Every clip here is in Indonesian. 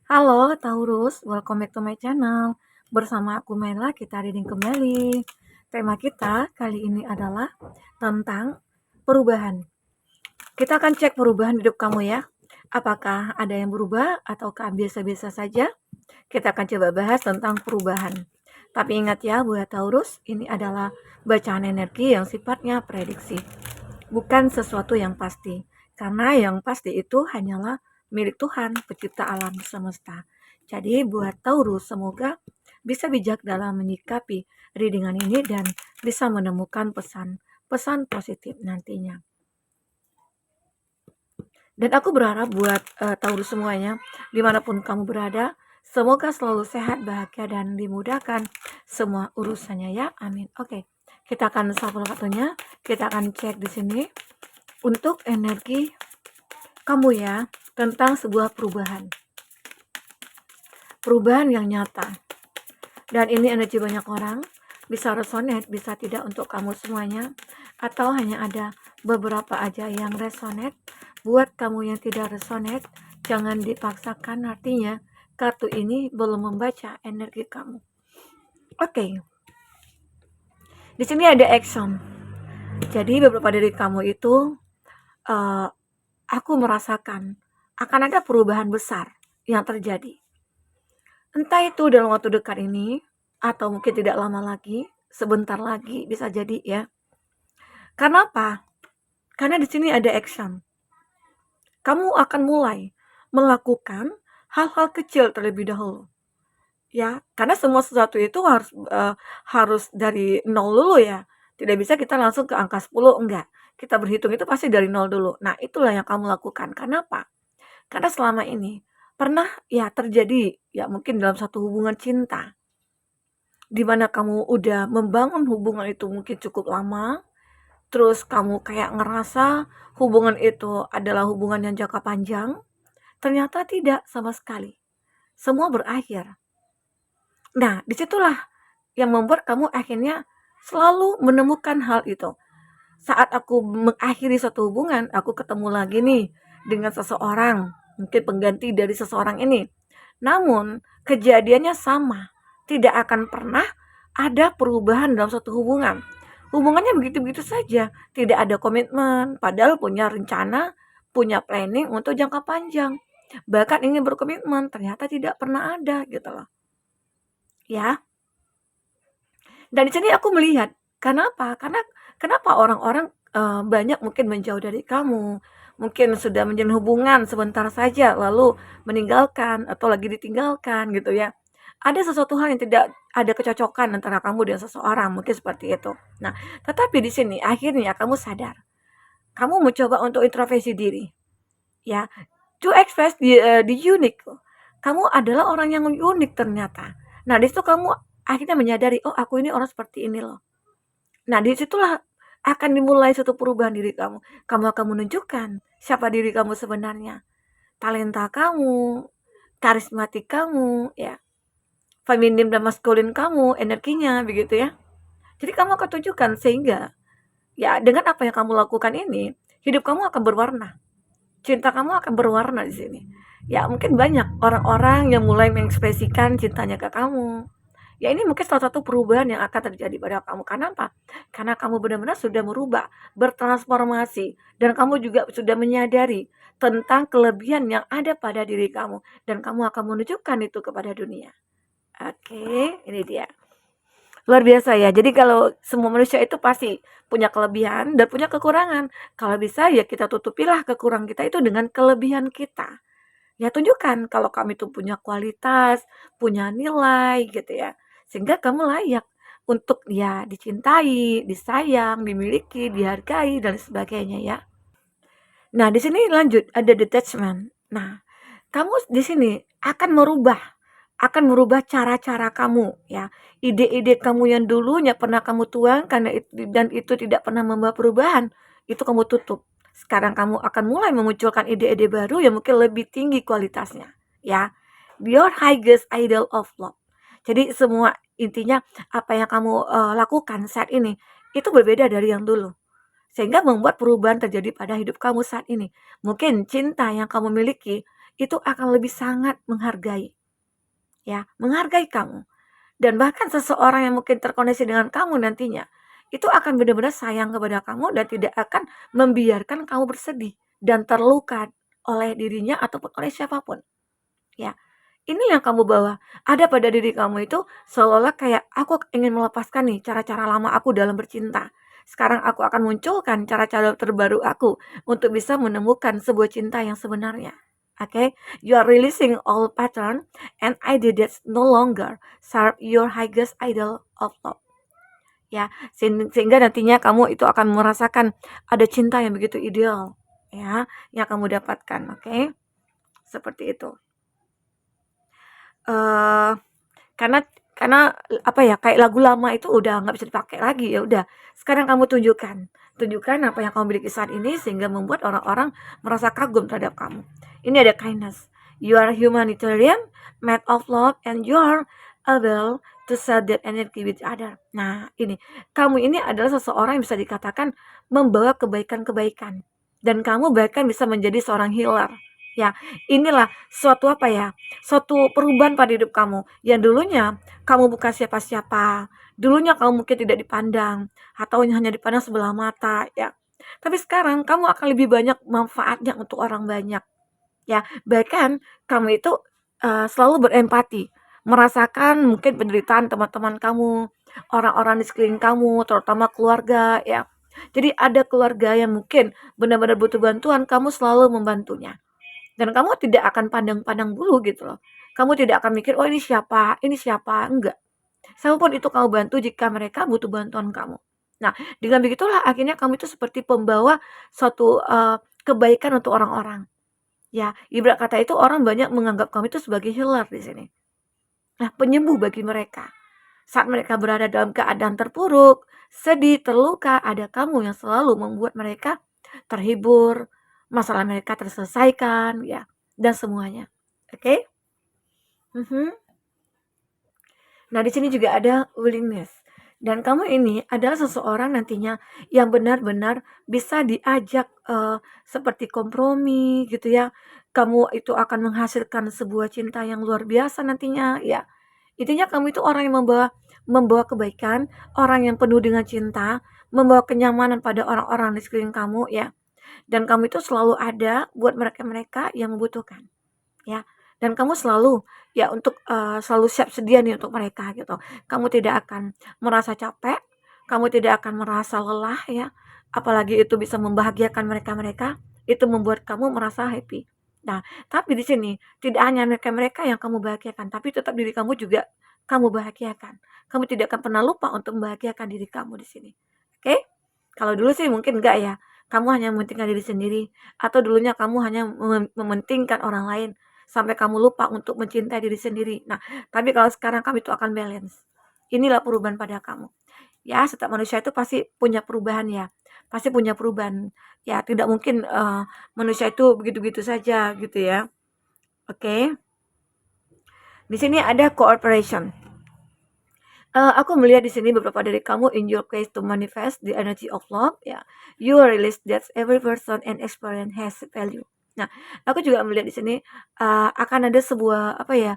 Halo Taurus, welcome back to my channel. Bersama aku Mela, kita reading kembali. Tema kita kali ini adalah tentang perubahan. Kita akan cek perubahan hidup kamu ya. Apakah ada yang berubah ataukah biasa-biasa saja? Kita akan coba bahas tentang perubahan. Tapi ingat ya buat Taurus, ini adalah bacaan energi yang sifatnya prediksi, bukan sesuatu yang pasti. Karena yang pasti itu hanyalah milik Tuhan, pencipta alam semesta. Jadi buat Taurus, semoga bisa bijak dalam menyikapi readingan ini dan bisa menemukan pesan-pesan positif nantinya. Dan aku berharap buat Taurus semuanya, dimanapun kamu berada, semoga selalu sehat, bahagia, dan dimudahkan semua urusannya ya. Amin. Oke, kita akan shuffle kartunya. Kita akan cek di sini untuk energi kamu ya tentang sebuah perubahan. Perubahan yang nyata. Dan ini energi banyak orang, bisa resonate, bisa tidak untuk kamu semuanya, atau hanya ada beberapa aja yang resonate. Buat kamu yang tidak resonate, jangan dipaksakan, artinya kartu ini belum membaca energi kamu. Oke. Di sini ada action. Jadi beberapa dari kamu itu aku merasakan akan ada perubahan besar yang terjadi. Entah itu dalam waktu dekat ini atau mungkin tidak lama lagi, sebentar lagi bisa jadi ya. Karena apa? Karena di sini ada action. Kamu akan mulai melakukan hal-hal kecil terlebih dahulu. Ya, karena semua sesuatu itu harus dari nol dulu ya. Tidak bisa kita langsung ke angka 10, enggak. Kita berhitung itu pasti dari nol dulu. Nah, itulah yang kamu lakukan. Kenapa? Karena selama ini pernah ya terjadi ya mungkin dalam satu hubungan cinta, di mana kamu udah membangun hubungan itu mungkin cukup lama, terus kamu kayak ngerasa hubungan itu adalah hubungan yang jangka panjang, ternyata tidak sama sekali. Semua berakhir. Nah, disitulah yang membuat kamu akhirnya selalu menemukan hal itu. Saat aku mengakhiri suatu hubungan, aku ketemu lagi nih dengan seseorang, mungkin pengganti dari seseorang ini. Namun, kejadiannya sama. Tidak akan pernah ada perubahan dalam suatu hubungan. Hubungannya begitu-begitu saja, tidak ada komitmen, padahal punya rencana, punya planning untuk jangka panjang. Bahkan ingin berkomitmen, ternyata tidak pernah ada gitu loh. Ya. Dan di sini aku melihat, kenapa? Karena kenapa orang-orang banyak mungkin menjauh dari kamu, mungkin sudah menjalin hubungan sebentar saja lalu meninggalkan atau lagi ditinggalkan gitu ya. Ada sesuatu hal yang tidak ada kecocokan antara kamu dan seseorang, mungkin seperti itu. Nah, tetapi di sini akhirnya kamu sadar, kamu mencoba untuk introspeksi diri, ya, to express the unique. Kamu adalah orang yang unik ternyata. Nah, di situ kamu akhirnya menyadari, oh aku ini orang seperti ini loh. Nah, disitulah akan dimulai suatu perubahan diri kamu. Kamu akan menunjukkan siapa diri kamu sebenarnya. Talenta kamu, karismatik kamu, ya, feminim dan maskulin kamu, energinya, begitu ya. Jadi kamu akan tunjukkan sehingga, ya dengan apa yang kamu lakukan ini, hidup kamu akan berwarna. Cinta kamu akan berwarna di sini. Ya, mungkin banyak orang-orang yang mulai mengekspresikan cintanya ke kamu. Ya, ini mungkin salah satu perubahan yang akan terjadi pada kamu. Karena apa? Karena kamu benar-benar sudah merubah, bertransformasi, dan kamu juga sudah menyadari tentang kelebihan yang ada pada diri kamu, dan kamu akan menunjukkan itu kepada dunia. Oke, ini dia. Luar biasa ya. Jadi kalau semua manusia itu pasti punya kelebihan dan punya kekurangan. Kalau bisa ya kita tutupilah kekurangan kita itu dengan kelebihan kita. Ya tunjukkan kalau kami itu punya kualitas, punya nilai gitu ya. Sehingga kamu layak untuk ya dicintai, disayang, dimiliki, dihargai dan sebagainya ya. Nah, di sini lanjut ada detachment. Nah, kamu di sini akan merubah cara-cara kamu ya. Ide-ide kamu yang dulunya pernah kamu tuangkan dan itu tidak pernah membawa perubahan, itu kamu tutup. Sekarang kamu akan mulai memunculkan ide-ide baru yang mungkin lebih tinggi kualitasnya ya. Your highest idol of love. Jadi semua intinya apa yang kamu lakukan saat ini itu berbeda dari yang dulu. Sehingga membuat perubahan terjadi pada hidup kamu saat ini. Mungkin cinta yang kamu miliki itu akan lebih sangat menghargai, ya, menghargai kamu. Dan bahkan seseorang yang mungkin terkoneksi dengan kamu nantinya, itu akan benar-benar sayang kepada kamu dan tidak akan membiarkan kamu bersedih dan terluka oleh dirinya ataupun oleh siapapun. Ya, ini yang kamu bawa. Ada pada diri kamu itu seolah-olah kayak aku ingin melepaskan nih cara-cara lama aku dalam bercinta. Sekarang aku akan munculkan cara-cara terbaru aku untuk bisa menemukan sebuah cinta yang sebenarnya. Okay, you are releasing all pattern and idea that no longer serve your highest ideal of love. Ya, sehingga nantinya kamu itu akan merasakan ada cinta yang begitu ideal, ya, yang kamu dapatkan. Okay, seperti itu. Uh, karena apa ya, kayak lagu lama itu udah nggak bisa dipakai lagi, ya udah. Sekarang kamu tunjukkan apa yang kamu miliki saat ini sehingga membuat orang-orang merasa kagum terhadap kamu. Ini ada kindness. You are humanitarian, made of love, and you are able to share that energy with other. Nah, ini kamu ini adalah seseorang yang bisa dikatakan membawa kebaikan-kebaikan, dan kamu bahkan bisa menjadi seorang healer. Ya, inilah suatu apa ya, suatu perubahan pada hidup kamu yang dulunya kamu bukan siapa-siapa, dulunya kamu mungkin tidak dipandang atau hanya dipandang sebelah mata, ya. Tapi sekarang kamu akan lebih banyak manfaatnya untuk orang banyak, ya. Bahkan kamu itu selalu berempati, merasakan mungkin penderitaan teman-teman kamu, orang-orang di sekeliling kamu, terutama keluarga, ya. Jadi ada keluarga yang mungkin benar-benar butuh bantuan, kamu selalu membantunya. Dan kamu tidak akan pandang-pandang bulu gitu loh. Kamu tidak akan mikir, oh ini siapa, enggak. Siapapun itu kamu bantu jika mereka butuh bantuan kamu. Nah, dengan begitulah akhirnya kamu itu seperti pembawa suatu kebaikan untuk orang-orang. Ya, ibarat kata itu orang banyak menganggap kamu itu sebagai healer di sini. Nah, penyembuh bagi mereka. Saat mereka berada dalam keadaan terpuruk, sedih, terluka, ada kamu yang selalu membuat mereka terhibur, masalah mereka terselesaikan, ya, dan semuanya. Oke? Nah, di sini juga ada willingness. Dan kamu ini adalah seseorang nantinya yang benar-benar bisa diajak seperti kompromi gitu ya. Kamu itu akan menghasilkan sebuah cinta yang luar biasa nantinya, ya. Intinya kamu itu orang yang membawa kebaikan, orang yang penuh dengan cinta, membawa kenyamanan pada orang-orang di sekeliling kamu, ya. Dan kamu itu selalu ada buat mereka-mereka yang membutuhkan, ya. Dan kamu selalu ya untuk selalu siap sedia nih untuk mereka gitu. Kamu tidak akan merasa capek, kamu tidak akan merasa lelah, ya. Apalagi itu bisa membahagiakan mereka-mereka, itu membuat kamu merasa happy. Nah, tapi di sini tidak hanya mereka-mereka yang kamu bahagiakan, tapi tetap diri kamu juga kamu bahagiakan. Kamu tidak akan pernah lupa untuk membahagiakan diri kamu di sini. Oke? Kalau dulu sih mungkin enggak ya. Kamu hanya mementingkan diri sendiri, atau dulunya kamu hanya mementingkan orang lain sampai kamu lupa untuk mencintai diri sendiri. Nah, tapi kalau sekarang kamu itu akan balance. Inilah perubahan pada kamu. Ya, setiap manusia itu pasti punya perubahan ya. Pasti punya perubahan. Ya, tidak mungkin manusia itu begitu-begitu saja gitu ya. Oke. Di sini ada cooperation. Aku melihat di sini beberapa dari kamu in your case to manifest the energy of love, ya. You realize that every person and experience has value. Nah, aku juga melihat di sini akan ada sebuah apa ya,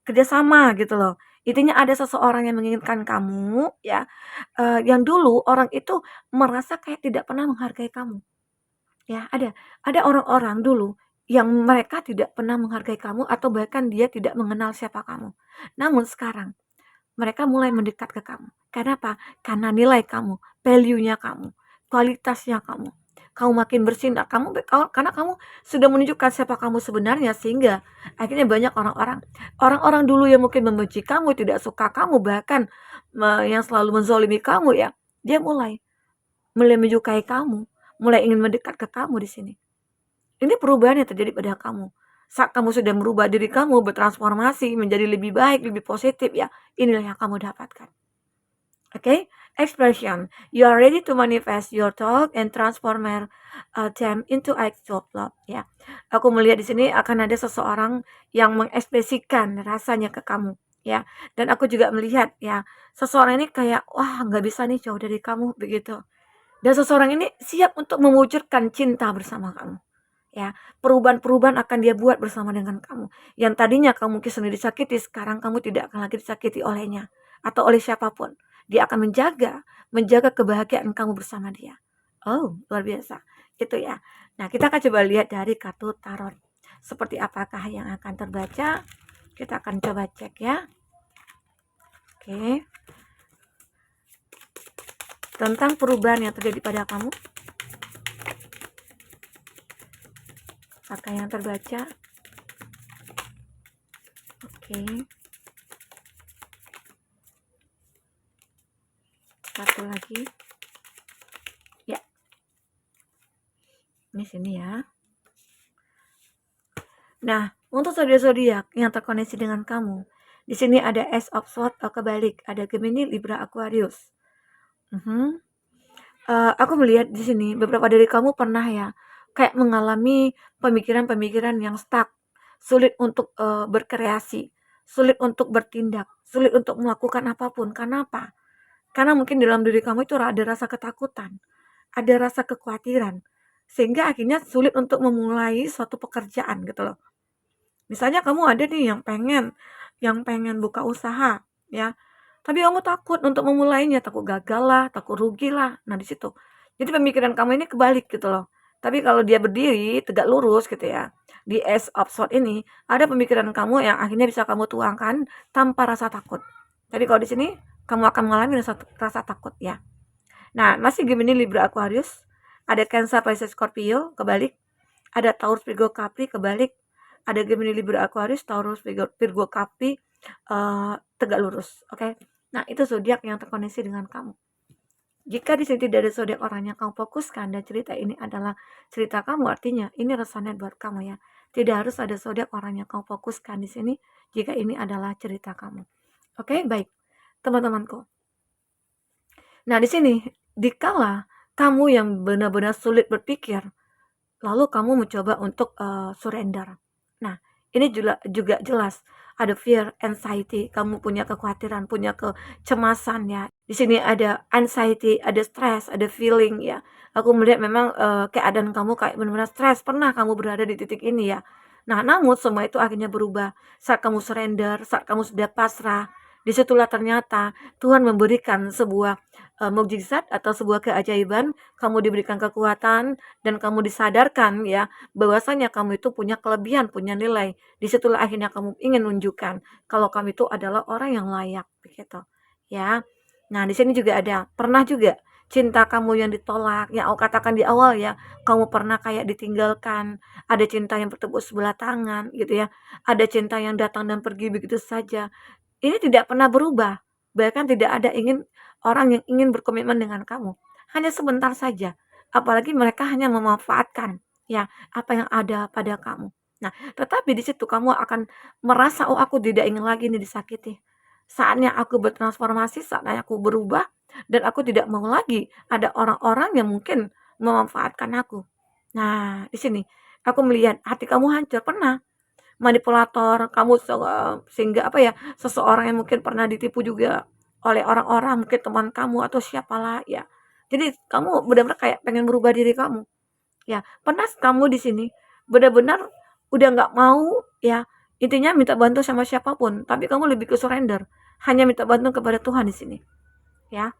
kerjasama gitu loh. Intinya ada seseorang yang menginginkan kamu, ya, yang dulu orang itu merasa kayak tidak pernah menghargai kamu. Ya, ada orang-orang dulu yang mereka tidak pernah menghargai kamu atau bahkan dia tidak mengenal siapa kamu. Namun sekarang mereka mulai mendekat ke kamu. Karena apa? Karena nilai kamu, value-nya kamu, kualitasnya kamu. Kamu makin bersinar, karena kamu sudah menunjukkan siapa kamu sebenarnya, sehingga akhirnya banyak orang-orang dulu yang mungkin membenci kamu, tidak suka kamu, bahkan yang selalu menzolimi kamu, ya. Dia mulai menyukai kamu, mulai ingin mendekat ke kamu di sini. Ini perubahan yang terjadi pada kamu. Saat kamu sudah merubah diri kamu, bertransformasi menjadi lebih baik, lebih positif, ya, inilah yang kamu dapatkan. Okay? Expression. You are ready to manifest your thought and transform them into acts of love. Ya, aku melihat di sini akan ada seseorang yang mengekspresikan rasanya ke kamu. Ya, dan aku juga melihat ya seseorang ini kayak wah nggak bisa nih jauh dari kamu begitu. Dan seseorang ini siap untuk mewujudkan cinta bersama kamu. ya. Perubahan-perubahan akan dia buat bersama dengan kamu. Yang tadinya kamu mungkin sendiri disakiti, sekarang kamu tidak akan lagi disakiti olehnya atau oleh siapapun. Dia akan menjaga kebahagiaan kamu bersama dia. Oh, luar biasa. Itu ya. Nah, kita akan coba lihat dari kartu tarot. Seperti apakah yang akan terbaca? Kita akan coba cek ya. Oke. Tentang perubahan yang terjadi pada kamu. Apakah yang terbaca? Oke. Satu lagi. Ya. Ini sini ya. Nah, untuk zodiak-zodiak yang terkoneksi dengan kamu, di sini ada Ace of Swords atau kebalik, ada Gemini, Libra, Aquarius. Aku melihat di sini beberapa dari kamu pernah ya kayak mengalami pemikiran-pemikiran yang stuck, sulit untuk berkreasi, sulit untuk bertindak, sulit untuk melakukan apapun. Karena apa? Karena mungkin dalam diri kamu itu ada rasa ketakutan, ada rasa kekhawatiran, sehingga akhirnya sulit untuk memulai suatu pekerjaan gitu loh. Misalnya kamu ada nih yang pengen buka usaha, ya. Tapi kamu takut untuk memulainya, takut gagal lah, takut rugi lah. Nah, di situ. Jadi pemikiran kamu ini kebalik gitu loh. Tapi kalau dia berdiri tegak lurus gitu ya. Di Ace of Swords ini ada pemikiran kamu yang akhirnya bisa kamu tuangkan tanpa rasa takut. Tapi kalau di sini kamu akan mengalami rasa takut ya. Nah, masih Gemini, Libra, Aquarius, ada Cancer, Pisces, Scorpio kebalik, ada Taurus, Virgo, Capri kebalik, ada Gemini, Libra, Aquarius, Taurus, Virgo, Capri tegak lurus. Oke. Nah, itu zodiak yang terkoneksi dengan kamu. Jika di sini tidak ada zodiak orang yang kamu fokuskan dan cerita ini adalah cerita kamu, artinya ini resonate buat kamu ya. Tidak harus ada zodiak orang yang kamu fokuskan di sini jika ini adalah cerita kamu. Oke, baik. Teman-temanku. Nah, di sini dikala kamu yang benar-benar sulit berpikir, lalu kamu mencoba untuk surrender. Nah, ini juga jelas ada fear, anxiety, kamu punya kekhawatiran, punya kecemasan ya. Di sini ada anxiety, ada stress, ada feeling ya. Aku melihat memang keadaan kamu kayak benar-benar stres, pernah kamu berada di titik ini ya. Nah, namun semua itu akhirnya berubah saat kamu surrender, saat kamu sudah pasrah. Disitulah ternyata Tuhan memberikan sebuah mukjizat atau sebuah keajaiban, kamu diberikan kekuatan dan kamu disadarkan ya bahwasanya kamu itu punya kelebihan, punya nilai. Disitulah akhirnya kamu ingin menunjukkan kalau kamu itu adalah orang yang layak begitu ya. Nah, di sini juga ada pernah juga cinta kamu yang ditolak, yang aku katakan di awal ya, kamu pernah kayak ditinggalkan, ada cinta yang bertepuk sebelah tangan gitu ya, ada cinta yang datang dan pergi begitu saja. Ini tidak pernah berubah, bahkan tidak ada orang yang ingin berkomitmen dengan kamu. Hanya sebentar saja, apalagi mereka hanya memanfaatkan ya apa yang ada pada kamu. Nah, tetapi di situ kamu akan merasa, oh aku tidak ingin lagi nih disakiti. Saatnya aku bertransformasi, saatnya aku berubah, dan aku tidak mau lagi ada orang-orang yang mungkin memanfaatkan aku. Nah, di sini aku melihat hati kamu hancur, pernah manipulator kamu sehingga apa ya, seseorang yang mungkin pernah ditipu juga oleh orang-orang, mungkin teman kamu atau siapalah ya. Jadi kamu benar-benar kayak pengen merubah diri kamu. Ya, pernah kamu di sini benar-benar udah nggak mau ya, intinya minta bantu sama siapapun, tapi kamu lebih ke surrender, hanya minta bantu kepada Tuhan di sini, ya.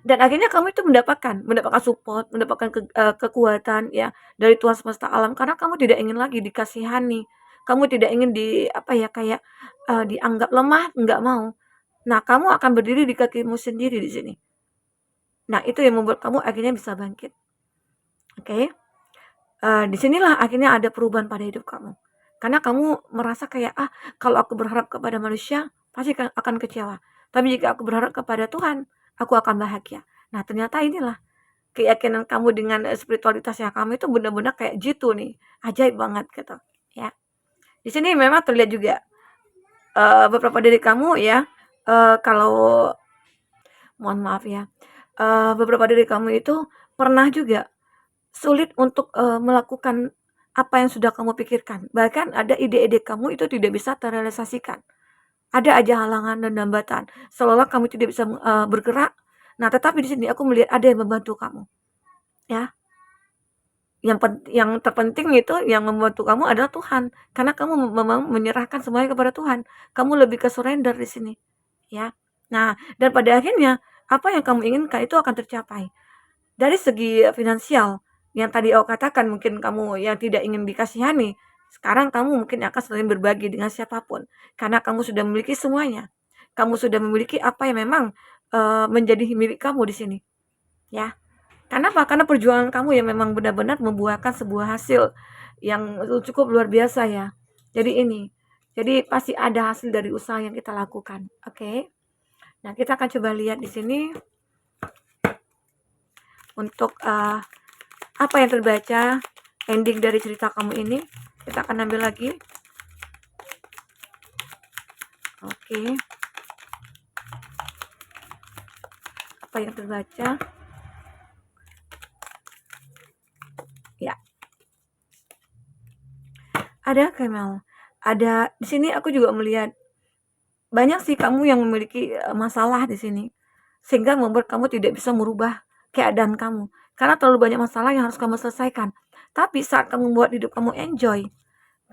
Dan akhirnya kamu itu mendapatkan support, mendapatkan kekuatan ya dari Tuhan semesta alam karena kamu tidak ingin lagi dikasihani. Kamu tidak ingin apa ya, kayak dianggap lemah, nggak mau. Nah, kamu akan berdiri di kakimu sendiri di sini. Nah, itu yang membuat kamu akhirnya bisa bangkit. Oke. Di sinilah akhirnya ada perubahan pada hidup kamu. Karena kamu merasa kayak, kalau aku berharap kepada manusia, pasti akan kecewa. Tapi jika aku berharap kepada Tuhan, aku akan bahagia. Nah, ternyata inilah keyakinan kamu dengan spiritualitasnya kamu itu benar-benar kayak jitu nih. Ajaib banget gitu, ya. Di sini memang terlihat juga beberapa dari kamu ya, kalau mohon maaf ya, beberapa dari kamu itu pernah juga sulit untuk melakukan apa yang sudah kamu pikirkan. Bahkan ada ide-ide kamu itu tidak bisa terrealisasikan. Ada aja halangan dan hambatan, seolah-olah kamu tidak bisa bergerak. Nah, tetapi di sini aku melihat ada yang membantu kamu, ya. yang terpenting itu yang membantu kamu adalah Tuhan, karena kamu memang menyerahkan semuanya kepada Tuhan. Kamu lebih ke surrender di sini, ya. Nah, dan pada akhirnya apa yang kamu inginkan itu akan tercapai. Dari segi finansial, yang tadi aku katakan mungkin kamu yang tidak ingin dikasihani, sekarang kamu mungkin akan saling berbagi dengan siapapun, karena kamu sudah memiliki semuanya. Kamu sudah memiliki apa yang memang menjadi milik kamu di sini, ya. Kenapa? Karena perjuangan kamu yang memang benar-benar membuahkan sebuah hasil yang cukup luar biasa ya. Jadi pasti ada hasil dari usaha yang kita lakukan. Oke. Nah, kita akan coba lihat di sini untuk apa yang terbaca ending dari cerita kamu ini. Kita akan ambil lagi. Oke. Apa yang terbaca? Ya. Ada Kemal. Ada di sini aku juga melihat banyak sih kamu yang memiliki masalah di sini, sehingga membuat kamu tidak bisa merubah keadaan kamu karena terlalu banyak masalah yang harus kamu selesaikan. Tapi saat kamu membuat hidup kamu enjoy,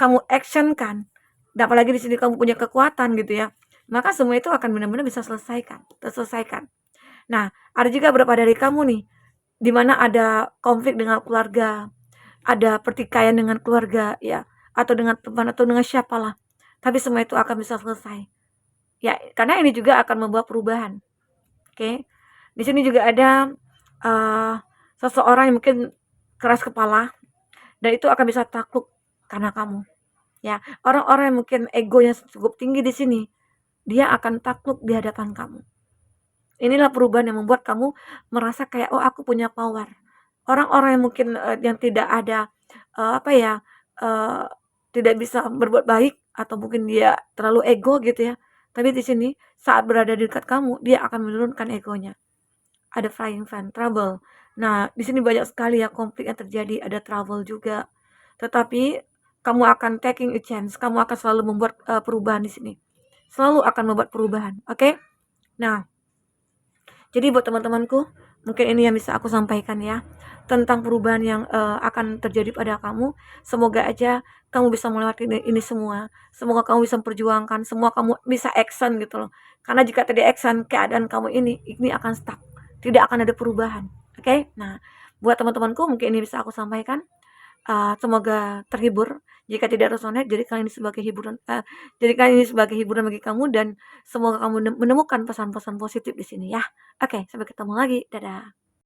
kamu action kan, dan apalagi di sini kamu punya kekuatan gitu ya, maka semua itu akan benar-benar bisa terselesaikan. Nah, ada juga beberapa dari kamu nih, di mana ada konflik dengan keluarga, ada pertikaian dengan keluarga ya, atau dengan teman atau dengan siapalah. Tapi semua itu akan bisa selesai. Ya, karena ini juga akan membawa perubahan. Oke. Di sini juga ada seseorang yang mungkin keras kepala dan itu akan bisa takluk karena kamu. Ya, orang-orang yang mungkin egonya cukup tinggi di sini, dia akan takluk di hadapan kamu. Inilah perubahan yang membuat kamu merasa kayak, oh aku punya power. Orang-orang yang mungkin yang tidak ada apa ya, tidak bisa berbuat baik atau mungkin dia terlalu ego gitu ya. Tapi di sini saat berada di dekat kamu, dia akan menurunkan egonya. Ada flying fan, trouble. Nah, di sini banyak sekali ya konflik yang terjadi, ada trouble juga. Tetapi kamu akan taking a chance, kamu akan selalu membuat perubahan di sini. Selalu akan membuat perubahan, oke? Nah, jadi buat teman-temanku, mungkin ini yang bisa aku sampaikan ya, tentang perubahan yang akan terjadi pada kamu. Semoga aja kamu bisa melewati ini semua. Semoga kamu bisa memperjuangkan, semua kamu bisa action gitu loh. Karena jika tidak action, keadaan kamu ini akan stuck. Tidak akan ada perubahan. Oke? Nah, buat teman-temanku mungkin ini bisa aku sampaikan. Semoga terhibur. Jika tidak resonate, jadikan ini sebagai hiburan, bagi kamu dan semoga kamu menemukan pesan-pesan positif di sini ya. Oke, sampai ketemu lagi. Dadah.